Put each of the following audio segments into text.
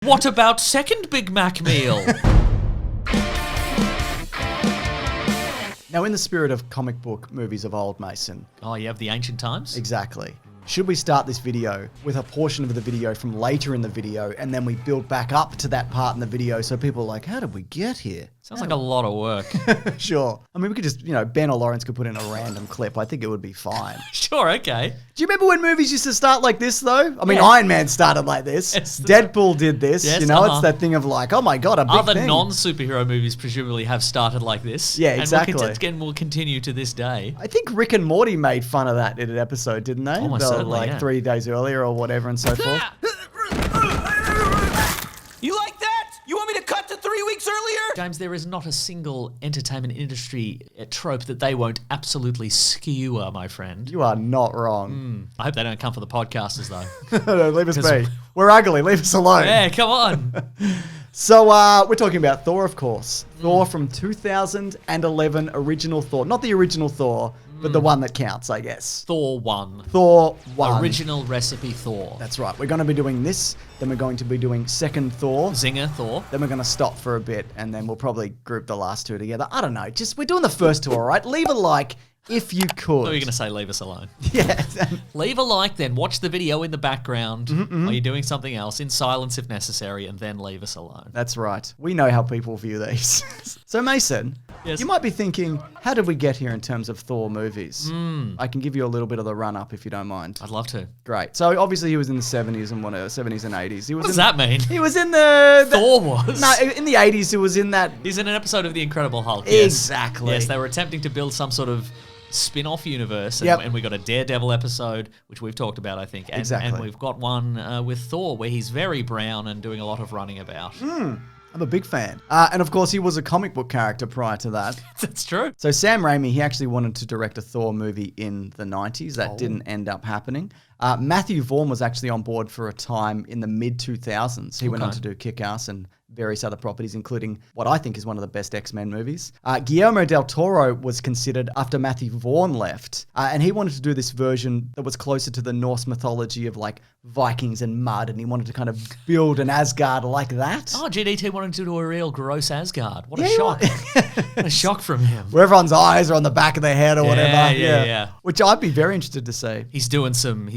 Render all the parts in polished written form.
What about second Big Mac meal? Now, in the spirit of comic book movies of old, Mason. Oh, you have the ancient times? Exactly. Should we start this video with a portion of the video from later in the video, and then we build back up to that part in the video so people are like, how did we get here? Sounds like a lot of work. Sure. I mean, we could just, Ben or Lawrence could put in a random clip. I think it would be fine. Sure, okay. Do you remember when movies used to start like this, though? I mean, Yeah. Iron Man started like this. Deadpool did this. Yes, It's that thing of like, oh my God, a big Other thing. non-superhero movies presumably have started like this. Yeah, exactly. And will continue to this day. I think Rick and Morty made fun of that in an episode, didn't they? Almost They were certainly, like yeah. 3 days earlier or whatever and so forth. You like that? You want me to cut to 3 weeks earlier? James, there is not a single entertainment industry trope that they won't absolutely skewer, my friend. You are not wrong. I hope they don't come for the podcasters, though. No, leave us be. We're ugly. Leave us alone. Yeah, come on. So we're talking about Thor, of course. Thor from 2011, original Thor. Not the original Thor, but the one that counts, I guess. Thor 1. Thor 1. Original recipe Thor. That's right. We're going to be doing this. Then we're going to be doing second Thor. Zinger Thor. Then we're going to stop for a bit, and then we'll probably group the last two together. I don't know. We're doing the first two, all right? Leave a like if you could. What are you going to say? Leave us alone. Yeah. Leave a like, then watch the video in the background while you're doing something else, in silence if necessary, and then leave us alone. That's right. We know how people view these. So, Mason, Yes. you might be thinking, how did we get here in terms of Thor movies? I can give you a little bit of the run-up if you don't mind. I'd love to. Great. So, obviously, he was in the 70s and 70s and 80s. He was What does that mean? He was in the... Thor was? No, in the 80s, he was in that... He's in an episode of The Incredible Hulk. Yes. Exactly. Yes, they were attempting to build some sort of spin-off universe, and, Yep. and we got a Daredevil episode, which we've talked about, I think. And, Exactly. And we've got one with Thor, where he's very brown and doing a lot of running about. I'm a big fan. And, of course, he was a comic book character prior to that. That's true. So Sam Raimi, he actually wanted to direct a Thor movie in the 90s. That didn't end up happening. Matthew Vaughn was actually on board for a time in the mid-2000s. He went on to do Kick-Ass and various other properties, including what I think is one of the best X-Men movies. Guillermo del Toro was considered after Matthew Vaughn left, and he wanted to do this version that was closer to the Norse mythology of like Vikings and mud, and he wanted to kind of build an Asgard like that. Oh, GDT wanted to do a real gross Asgard. What a Yeah, he shock. wa- What a shock from him. Where everyone's eyes are on the back of their head or whatever. Yeah. Which I'd be very interested to see. He's doing some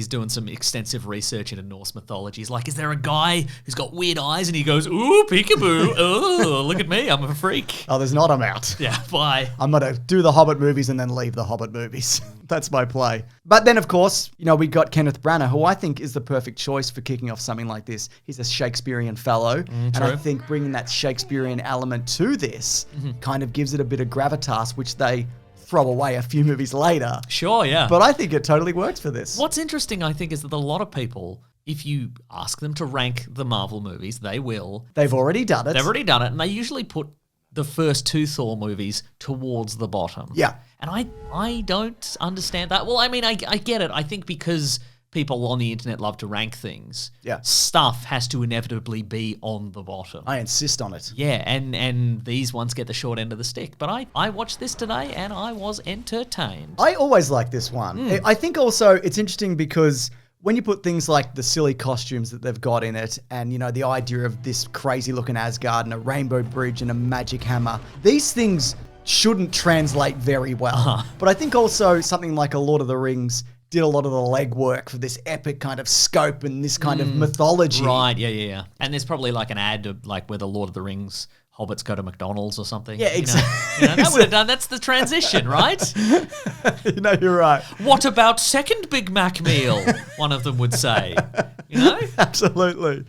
extensive research into Norse mythology. He's like, is there a guy who's got weird eyes? And he goes, ooh, peekaboo. Oh, look at me. I'm a freak. Oh, there's not, I'm out. Yeah, bye. I'm going to do the Hobbit movies and then leave the Hobbit movies. That's my play. But then, of course, we got Kenneth Branagh, who I think is the perfect choice for kicking off something like this. He's a Shakespearean fellow. And I true. think bringing that Shakespearean element to this kind of gives it a bit of gravitas, which they throw away a few movies later. Sure, yeah. But I think it totally works for this. What's interesting, I think, is that a lot of people, if you ask them to rank the Marvel movies, they will. They've already done it. They've already done it, and they usually put the first two Thor movies towards the bottom. Yeah. And I don't understand that. Well, I mean, I get it. I think because people on the internet love to rank things, Yeah. stuff has to inevitably be on the bottom. I insist on it. Yeah, and these ones get the short end of the stick. But I watched this today, and I was entertained. I always like this one. I think also it's interesting because when you put things like the silly costumes that they've got in it and, the idea of this crazy looking Asgard and a rainbow bridge and a magic hammer, these things shouldn't translate very well. But I think also something like a Lord of the Rings did a lot of the legwork for this epic kind of scope and this kind of mythology. Right, yeah. And there's probably like an ad of like where the Lord of the Rings hobbits go to McDonald's or something. Yeah, exactly. That would have done, that's the transition, right? You're right. What about second Big Mac meal? One of them would say. Absolutely.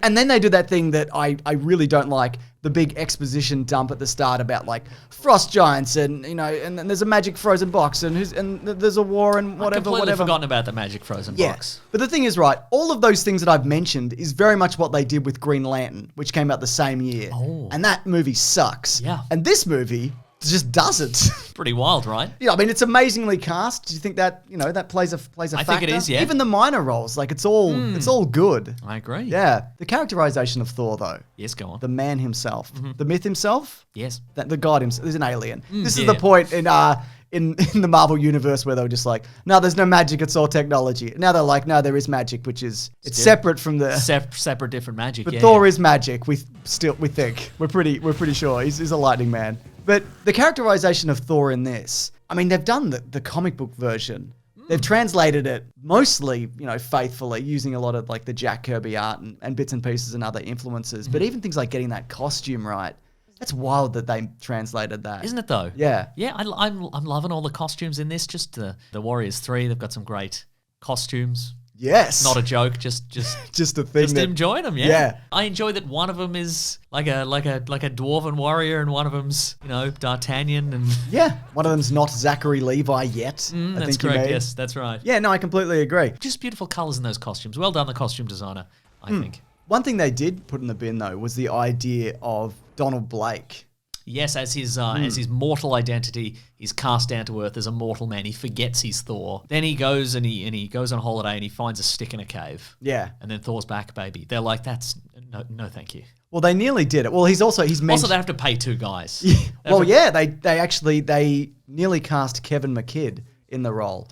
And then they do that thing that I really don't like, the big exposition dump at the start about like frost giants and and there's a magic frozen box and there's a war and I've whatever. completely forgotten about the magic frozen box. But the thing is, right, all of those things that I've mentioned is very much what they did with Green Lantern, which came out the same year. Oh. And that movie sucks. Yeah. And this movie just does it. Pretty wild, right? Yeah, I mean, it's amazingly cast. Do you think that, that plays a factor? I think it is, yeah. Even the minor roles, like it's all good. I agree. Yeah. The characterization of Thor, though. Yes, go on. The man himself. The myth himself. Yes. The god himself. Is an alien. This is yeah. the point in the Marvel universe where they were just like, no, there's no magic, it's all technology. Now they're like, no, there is magic, which is it's separate from the separate different magic. But yeah, Thor is magic. We think we're pretty sure he's a lightning man. But the characterization of Thor in this, I mean, they've done the comic book version. They've translated it mostly, faithfully, using a lot of like the Jack Kirby art and bits and pieces and other influences. But even things like getting that costume right, that's wild that they translated that. Isn't it though? Yeah. Yeah, I'm loving all the costumes in this. Just the Warriors 3, they've got some great costumes. Yes. Not a joke, just a thing. just enjoying them, yeah. Yeah. I enjoy that one of them is like a dwarven warrior, and one of them's D'Artagnan, and Yeah. One of them's not Zachary Levi yet. I that's think correct. Yes, that's right. Yeah, no, I completely agree. Just beautiful colours in those costumes. Well done, the costume designer. I think. One thing they did put in the bin though was the idea of Donald Blake. Yes, as his mortal identity, he's cast down to earth as a mortal man. He forgets he's Thor. Then he goes and he goes on holiday and he finds a stick in a cave. Yeah. And then Thor's back, baby. They're like, that's no, thank you. Well, they nearly did it. Well, he's mentioned. Also, they have to pay 2 guys. They nearly cast Kevin McKidd in the role.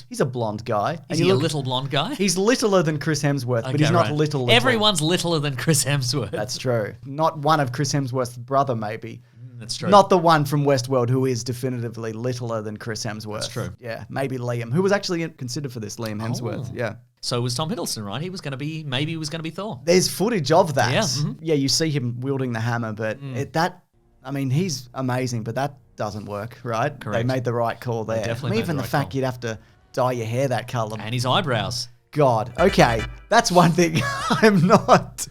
He's a blonde guy. Is he a little blonde guy? He's littler than Chris Hemsworth, but he's not little. Everyone's littler than Chris Hemsworth. That's true. Not one of Chris Hemsworth's brother, maybe. That's true. Not the one from Westworld who is definitively littler than Chris Hemsworth. That's true. Yeah, maybe Liam, who was actually considered for this, Liam Hemsworth. Yeah. So was Tom Hiddleston, right? He was going to be Thor. There's footage of that. Yeah. Yeah, you see him wielding the hammer, but he's amazing, but that doesn't work, right? Correct. They made the right call there. definitely made even the the right fact call. you'd have to dye your hair that color. And his eyebrows. God. Okay, that's one thing I'm not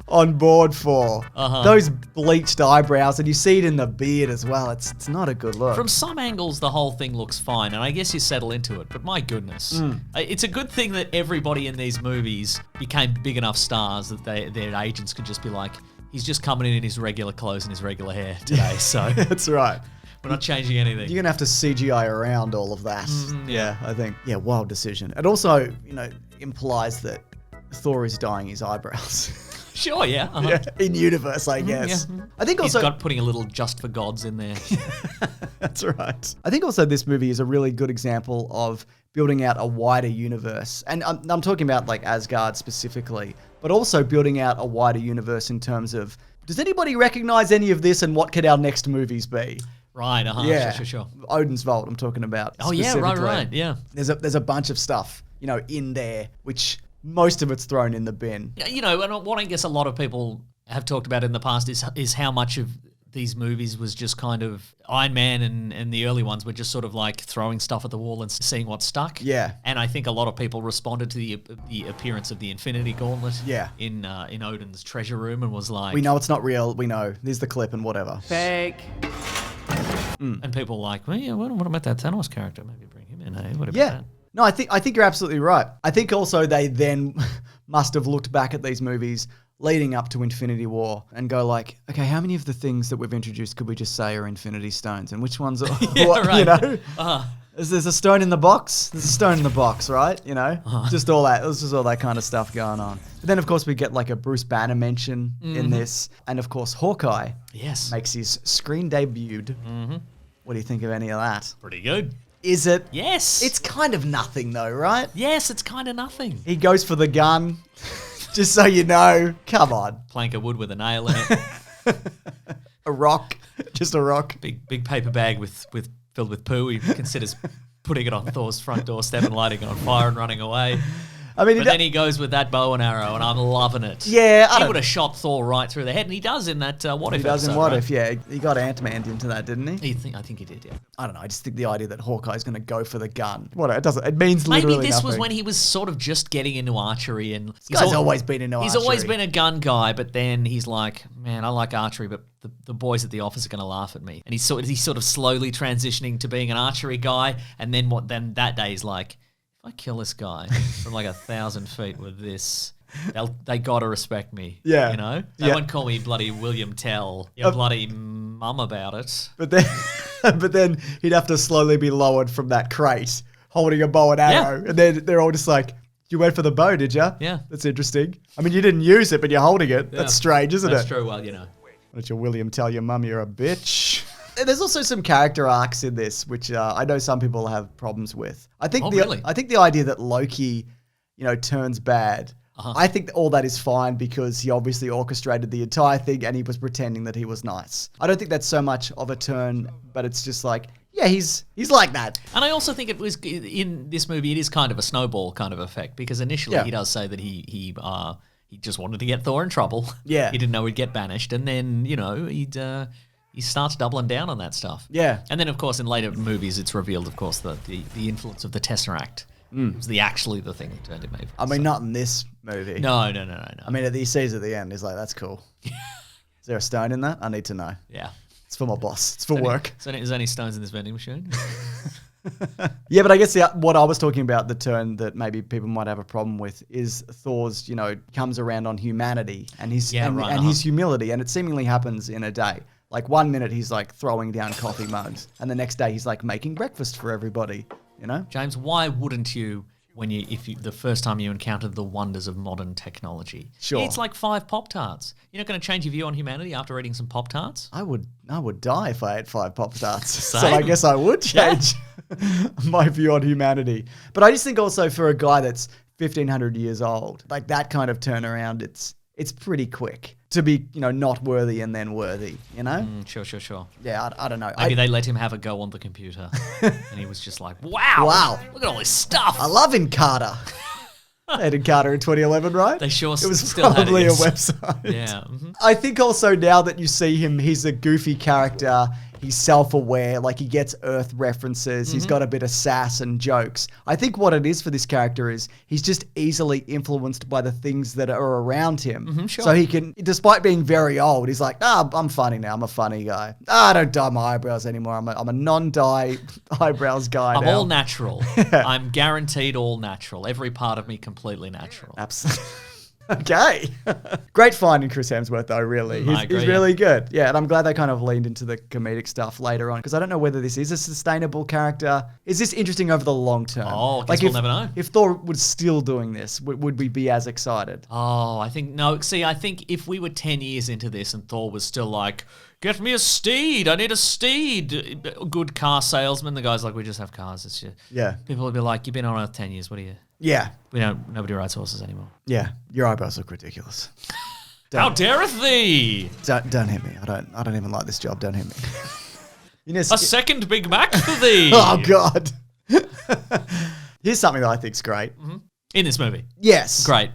on board for. Those bleached eyebrows, and you see it in the beard as well. It's not a good look. From some angles, the whole thing looks fine, and I guess you settle into it, but my goodness. It's a good thing that everybody in these movies became big enough stars that their agents could just be like, he's just coming in his regular clothes and his regular hair today, so That's right. we're not changing anything. You're going to have to CGI around all of that. Yeah, I think. Yeah, wild decision. It also, implies that Thor is dyeing his eyebrows. Sure, yeah. Yeah, in universe, I guess. yeah. I think He's also... got putting a little just for gods in there. That's right. I think also this movie is a really good example of building out a wider universe. And I'm talking about like Asgard specifically, but also building out a wider universe in terms of, does anybody recognize any of this and what could our next movies be? Right, Yeah. Sure. Odin's Vault, I'm talking about. Oh, yeah, right, yeah. There's a bunch of stuff, in there, which most of it's thrown in the bin. And what I guess a lot of people have talked about in the past is how much of these movies was just kind of Iron Man and the early ones were just sort of like throwing stuff at the wall and seeing what stuck. Yeah. And I think a lot of people responded to the appearance of the Infinity Gauntlet in Odin's treasure room and was like... We know it's not real. We know. There's the clip and whatever. Fake. And people were like, well, yeah, what about that Thanos character? Maybe bring him in, hey? What about that? No, I think you're absolutely right. I think also they then must have looked back at these movies leading up to Infinity War and go like, okay, how many of the things that we've introduced could we just say are Infinity Stones, and which ones are right. There's a stone in the box. There's a stone in the box, right? Just all that. There's just all that kind of stuff going on. But then, of course, we get like a Bruce Banner mention in this, and of course, Hawkeye. Yes. Makes his screen debut. What do you think of any of that? Pretty good. Is it? Yes. It's kind of nothing though, right? Yes, it's kind of nothing. He goes for the gun. Just so you know. Come on. Plank of wood with a nail in it. A rock. Just a rock. Big paper bag filled with poo. He considers putting it on Thor's front doorstep and lighting it on fire and running away. I mean, but then he goes with that bow and arrow, and I'm loving it. Yeah, he would have shot Thor right through the head, and he does in that What If. He does episode, in What right? If, yeah. He got Ant-Man into that, didn't he? I think he did, yeah. I don't know. I just think the idea that Hawkeye's going to go for the gun. It means literally Maybe this nothing. was when he was sort of just getting into archery, and This guy's always been into archery. He's always been a gun guy, but then he's like, man, I like archery, but the boys at the office are going to laugh at me. And he's sort of slowly transitioning to being an archery guy, and then that day he's like, if I kill this guy from like 1,000 feet with this, they gotta respect me. Yeah. They won't call me bloody William Tell. You're bloody mum about it. But then he'd have to slowly be lowered from that crate, holding a bow and arrow. And then they're all just like, you went for the bow, did you? Yeah. That's interesting. I mean, you didn't use it, but you're holding it. Yeah. That's strange, isn't it? That's true. Well, Why don't you, William, tell your mum you're a bitch? And there's also some character arcs in this, which I know some people have problems with. I think I think the idea that Loki, turns bad. I think all that is fine because he obviously orchestrated the entire thing and he was pretending that he was nice. I don't think that's so much of a turn, but it's just like, yeah, he's like that. And I also think it was in this movie, it is kind of a snowball kind of effect because initially he does say that he just wanted to get Thor in trouble. Yeah. He didn't know he'd get banished. And then, he starts doubling down on that stuff. Yeah. And then, of course, in later movies, it's revealed, of course, that the influence of the Tesseract was actually the thing that turned him evil. I mean, not in this movie. No. I mean, he sees at the end, he's like, that's cool. Is there a stone in that? I need to know. Yeah. It's for my boss. It's for work. So is there any stones in this vending machine? Yeah, but I guess what I was talking about, the turn that maybe people might have a problem with, is Thor's, comes around on humanity and his his humility, and it seemingly happens in a day. Like 1 minute he's like throwing down coffee mugs, and the next day he's like making breakfast for everybody. James, why wouldn't you? The first time you encountered the wonders of modern technology, sure, it's like 5 Pop-Tarts. You're not going to change your view on humanity after eating some Pop-Tarts? I would die if I ate 5 Pop-Tarts. So I guess I would change my view on humanity. But I just think also for a guy that's 1,500 years old, like that kind of turnaround, it's pretty quick to be, not worthy and then worthy, Sure. Yeah, I don't know. Maybe they let him have a go on the computer. And he was just like, wow, look at all this stuff. I love Encarta. They had Encarta in 2011, right? They sure It was still probably had a it, yes. website. Yeah. Mm-hmm. I think also now that you see him, he's a goofy character. He's self-aware, like he gets Earth references. He's got a bit of sass and jokes. I think what it is for this character is he's just easily influenced by the things that are around him. Sure. So he can, despite being very old, he's like, I'm funny now. I'm a funny guy. I don't dye my eyebrows anymore. I'm a non-dye eyebrows guy I'm now. all natural. I'm guaranteed all natural. Every part of me completely natural. Absolutely. Okay. Great find in Chris Hemsworth, though, really. I agree, he's really good. Yeah, and I'm glad they kind of leaned into the comedic stuff later on, because I don't know whether this is a sustainable character. Is this interesting over the long term? Oh, I guess we'll never know. If Thor was still doing this, would we be as excited? Oh, I think, no. See, I think if we were 10 years into this and Thor was still like, get me a steed. I need a steed. Good car salesman. The guy's like, we just have cars. It's just, Yeah. People would be like, you've been on Earth 10 years. What are you? Yeah. Nobody rides horses anymore. Yeah. Your eyebrows look ridiculous. How dareth thee? Don't hit me. I don't even like this job. Don't hit me. A second Big Mac for thee. Oh, God. Here's something that I think's great. In this movie. Yes. Great.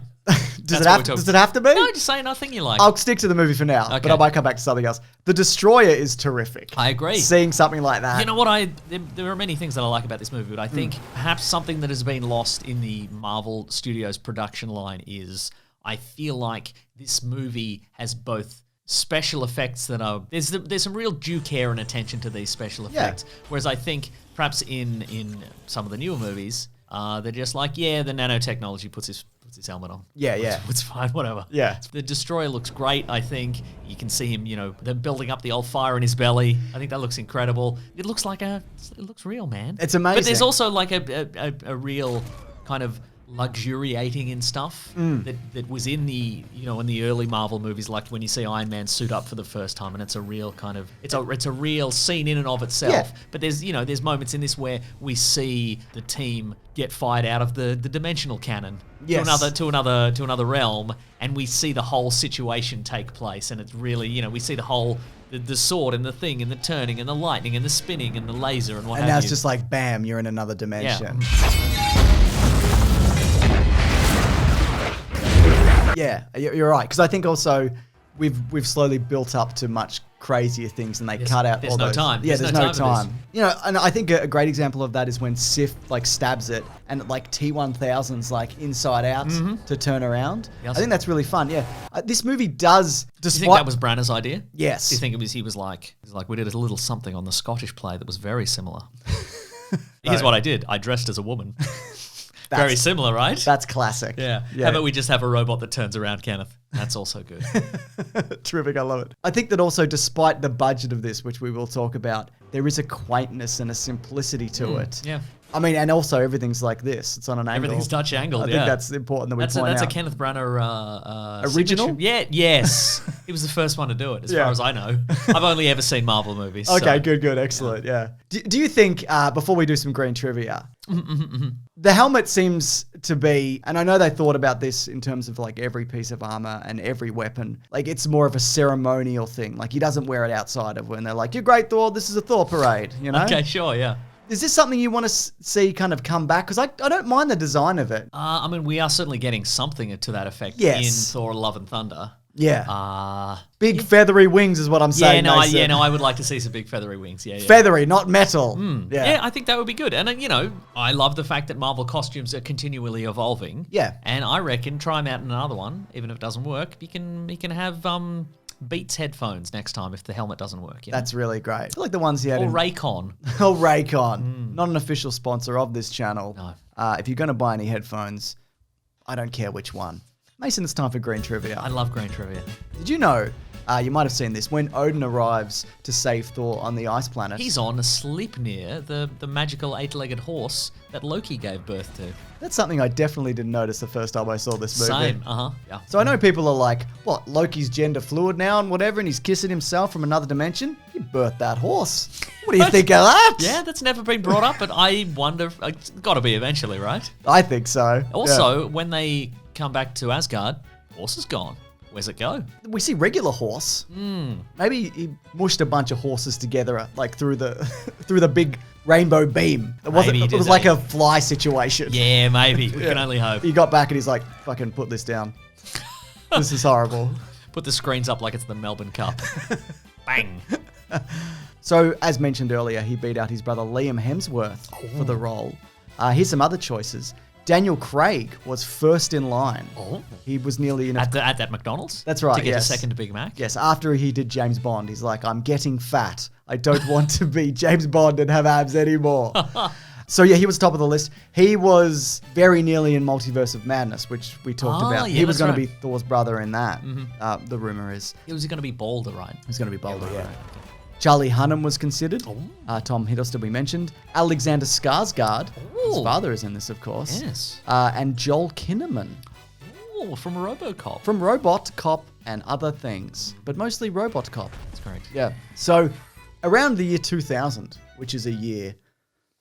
Does it have to be? No, just say nothing you like. I'll stick to the movie for now, but I might come back to something else. The Destroyer is terrific. I agree. Seeing something like that. You know what? There are many things that I like about this movie, but I think perhaps something that has been lost in the Marvel Studios production line is I feel like this movie has both special effects that are there's some real due care and attention to these special effects, whereas I think perhaps in some of the newer movies they're just like, the nanotechnology puts his helmet on. Yeah. It's fine, whatever. Yeah. The Destroyer looks great, I think. You can see him, them building up the old fire in his belly. I think that looks incredible. It looks real, man. It's amazing. But there's also like a real kind of luxuriating in stuff that was in the in the early Marvel movies, like when you see Iron Man suit up for the first time, and it's a real kind of it's a real scene in and of itself. Yeah. But there's moments in this where we see the team get fired out of the dimensional canon to another realm, and we see the whole situation take place, and it's really we see the whole the sword and the thing and the turning and the lightning and the spinning and the laser and what have you. And now it's just like, bam, you're in another dimension. Yeah, you're right. Because I think also we've slowly built up to much crazier things, and they cut out all those. Time. Yeah, there's no time. And I think a great example of that is when Sif stabs it, and T-1000's inside out to turn around. Yes. I think that's really fun. Yeah, this movie does. Do you think that was Branner's idea? Yes. Do you think he was like we did a little something on the Scottish play that was very similar. Here's what I did. I dressed as a woman. Very similar, right? That's classic. Yeah. How about we just have a robot that turns around, Kenneth? That's also good. Terrific, I love it. I think that also, despite the budget of this, which we will talk about, there is a quaintness and a simplicity to it. Yeah. I mean, and also everything's like this. It's on an angle. Everything's Dutch angled, I think that's important that we point That's out. a Kenneth Branagh original? signature. Yeah, yes. He was the first one to do it, as far as I know. I've only ever seen Marvel movies. Okay, good, excellent, yeah. Do you think, before we do some green trivia, the helmet seems to be, and I know they thought about this in terms of like every piece of armor and every weapon, like it's more of a ceremonial thing. Like he doesn't wear it outside of when they're like, "You're great, Thor, this is a Thor parade," you know? Okay, sure, yeah. Is this something you want to see kind of come back? Because I don't mind the design of it. I mean, we are certainly getting something to that effect Yes. in Thor: Love and Thunder. Yeah. Big feathery wings is what I'm saying. Yeah, no, I would like to see some big feathery wings. Yeah. Feathery, not metal. Yeah, I think that would be good. And, I love the fact that Marvel costumes are continually evolving. Yeah. And I reckon try them out in another one, even if it doesn't work. You can have Beats headphones next time if the helmet doesn't work. You know? That's really great. I feel like the ones he had Or in... Raycon. Oh, Raycon. Not an official sponsor of this channel. No. If you're going to buy any headphones, I don't care which one. Mason, it's time for green trivia. I love green trivia. Did you know, you might have seen this, when Odin arrives to save Thor on the ice planet... He's on a Sleipnir, the magical eight-legged horse that Loki gave birth to. That's something I definitely didn't notice the first time I saw this movie. Same, yeah. So I know people are like, what, Loki's gender fluid now and whatever, and he's kissing himself from another dimension? You birthed that horse. What do you think of that? Yeah, that's never been brought up, but I wonder, it's got to be eventually, right? I think so. Also, when they come back to Asgard, horse is gone. Where's it go? We see regular horse. Maybe he mushed a bunch of horses together, like through the through the big rainbow beam. It wasn't. Maybe he It was did like that. a fly situation. Yeah, maybe. We can only hope. He got back and he's like, "Fucking put this down. This is horrible." Put the screens up like it's the Melbourne Cup. Bang. So, as mentioned earlier, he beat out his brother Liam Hemsworth for the role. Here's some other choices. Daniel Craig was first in line. He was nearly in At that McDonald's? That's right, To get yes. a second Big Mac? Yes, after he did James Bond, he's like, I'm getting fat. I don't want to be James Bond and have abs anymore. So yeah, he was top of the list. He was very nearly in Multiverse of Madness, which we talked about. Yeah, He was that's going to right. be Thor's brother in that. The rumor is It was going to be Boulder, right? he's going to be Boulder, yeah. Right, okay. Charlie Hunnam was considered. Tom Hiddleston we mentioned. Alexander Skarsgård, his father is in this, of course. Yes. And Joel Kinnaman Oh, from RoboCop. from Robot Cop and other things, but mostly Robot Cop. That's correct. Yeah. So around the year 2000, which is a year,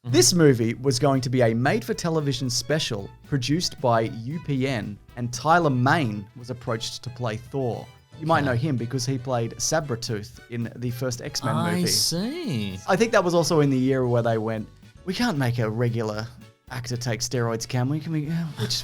this movie was going to be a made-for-television special produced by UPN, and Tyler Mane was approached to play Thor. You might know him because he played Sabretooth in the first X-Men movie. I see. I think that was also in the year where they went, we can't make a regular actor take steroids, can we? Can we?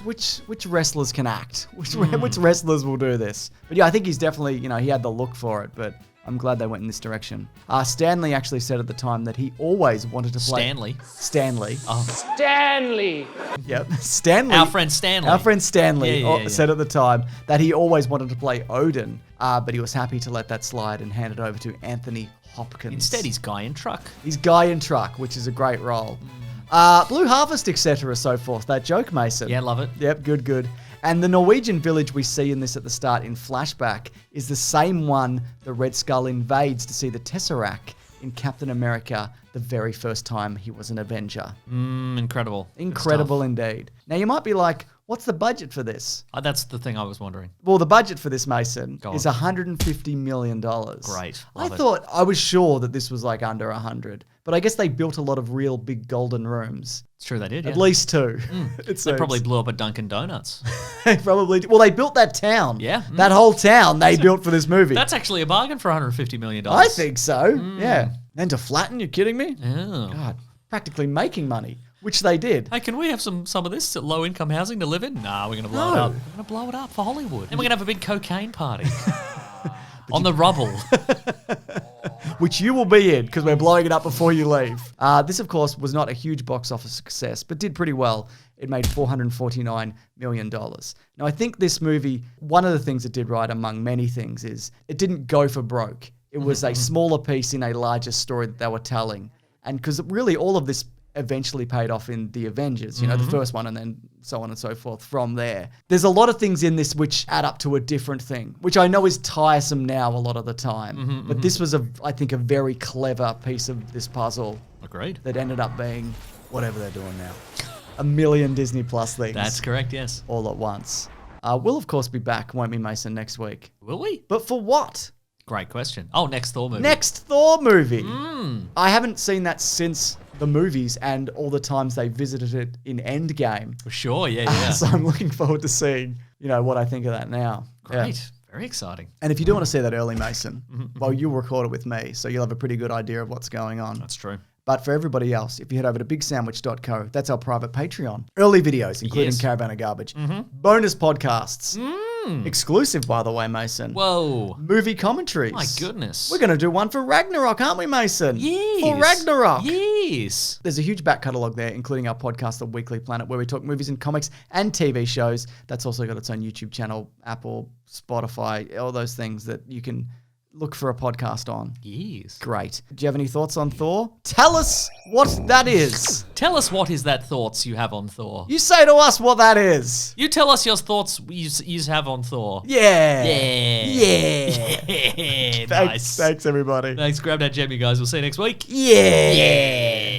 Which wrestlers can act? Which wrestlers will do this? But yeah, I think he's definitely, he had the look for it, but I'm glad they went in this direction. Stanley actually said at the time that he always wanted to play... Stanley. Oh. Stanley. Yep. Stanley. Our friend Stanley. Our friend Stanley Yeah. said at the time that he always wanted to play Odin, but he was happy to let that slide and hand it over to Anthony Hopkins. Instead, he's Guy in Truck. He's Guy in Truck, which is a great role. Blue Harvest, etc., so forth. That joke, Mason. Yeah, love it. Yep, good. And the Norwegian village we see in this at the start in flashback is the same one the Red Skull invades to see the Tesseract in Captain America the very first time he was an Avenger. Incredible. Incredible indeed. Now you might be like, what's the budget for this? That's the thing I was wondering. Well, the budget for this, Mason, Go is on. $150 million. Great. I was sure that this was like under 100, but I guess they built a lot of real big golden rooms. It's true they did, yeah. At least two. They probably blew up a Dunkin' Donuts. They probably did. Well, they built that town. Yeah. That whole town they built for this movie. That's actually a bargain for $150 million. I think so. Yeah. And to flatten, you kidding me? Oh. God, practically making money, which they did. Hey, can we have some of this low-income housing to live in? Nah, we're going to blow it up. We're going to blow it up for Hollywood. And we're going to have a big cocaine party. On the rubble. Which you will be in because we're blowing it up before you leave. This, of course, was not a huge box office success, but did pretty well. It made $449 million. Now, I think this movie, one of the things it did right among many things is it didn't go for broke. It was a smaller piece in a larger story that they were telling. And because really all of this eventually paid off in the Avengers, you know, the first one, and then so on and so forth from there. There's a lot of things in this which add up to a different thing, which I know is tiresome now a lot of the time. But this was, I think, a very clever piece of this puzzle. Agreed. That ended up being whatever they're doing now. A million Disney Plus things. That's correct, yes. All at once. We'll, of course, be back, won't we, Mason, next week? Will we? But for what? Great question. Oh, next Thor movie. Next Thor movie. I haven't seen that since the movies and all the times they visited it in Endgame. For sure, yeah. So I'm looking forward to seeing, you know, what I think of that now. Great. Yeah. Very exciting. And if you do want to see that early, Mason, well, you'll record it with me, so you'll have a pretty good idea of what's going on. That's true. But for everybody else, if you head over to bigsandwich.co, that's our private Patreon. Early videos, including Caravan of Garbage. Bonus podcasts. Exclusive, by the way, Mason. Whoa. Movie commentaries. My goodness. We're going to do one for Ragnarok, aren't we, Mason? Yes. For Ragnarok. Yes. There's a huge back catalogue there, including our podcast, The Weekly Planet, where we talk movies and comics and TV shows. That's also got its own YouTube channel, Apple, Spotify, all those things that you can look for a podcast on. Yes. Great. Do you have any thoughts on Thor? Tell us what that is. Tell us what is that thoughts you have on Thor. You say to us what that is. You tell us your thoughts you have on Thor. Yeah. Yeah. Yeah. Nice. Thanks, everybody. Thanks. Grab that gem, you guys. We'll see you next week. Yeah.